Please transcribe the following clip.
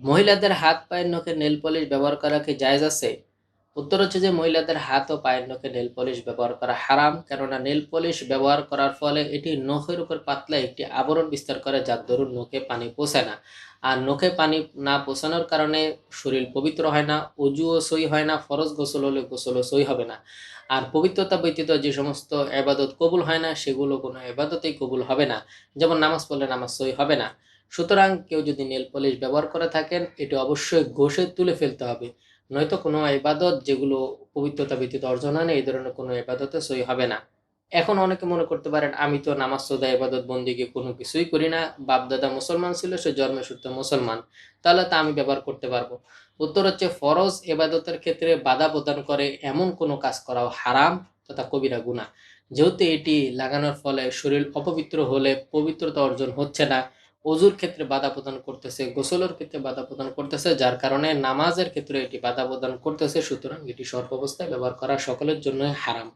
মহিলাদের হাত পায়ের নখে নেল পলিশ ব্যবহার করা কি জায়েজ আছে? উত্তর হচ্ছে যে মহিলাদের হাত ও পায়ের নখে নেল পলিশ ব্যবহার করা হারাম। কেননা নেল পলিশ ব্যবহার করার ফলে এটি নখের উপর পাতলা একটি আবরণ বিস্তার করে, যার দরুন নখে পানি পৌঁছায় না। আর নখে পানি না পৌঁছানোর কারণে শরীর পবিত্র হয় না, অজুও সই হয় না, ফরজ গোসল হলে গোসলও সই হবে না। আর পবিত্রতা ব্যতীত যে সমস্ত এবাদত কবুল হয় না, সেগুলো কোনো এবাদতেই কবুল হবে না। যেমন নামাজ পড়লে নামাজ সই হবে না। সুতরাং কেউ যদি নেল পলিশ ব্যবহার করে থাকেন, এটি অবশ্যই ঘষে তুলে ফেলতে হবে। নয়তো কোনো ইবাদত যেগুলো পবিত্রতা ব্যতীত অর্জন হয় না, এই ধরনের কোনো ইবাদতে সই হবে না। এখন অনেকে মনে করতে পারেন, আমি তো নামাজ রোজা ইবাদত বন্দেগী কোনো কিছুই করি না, বাপ-দাদা মুসলমান ছিল, সে জন্মের সূত্রে মুসলমান, তাহলে তা আমি ব্যবহার করতে পারবো? উত্তর হচ্ছে ফরজ ইবাদতের ক্ষেত্রে বাধা প্রদান করে এমন কোনো কাজ করাও হারাম তথা কবিরা গুনাহ। যেহেতু এটি লাগানোর ফলে শরীর অপবিত্র হলে পবিত্রতা অর্জন হচ্ছে না, অজুর ক্ষেত্রে বাধা প্রদান করতেছে, গোসলের ক্ষেত্রে বাধা প্রদান করতেছে, যার কারণে নামাজের ক্ষেত্রে এটি বাধা প্রদান করতেছে। সুতরাং এটি সর্বাবস্থায় ব্যবহার করা সকলের জন্যই হারাম।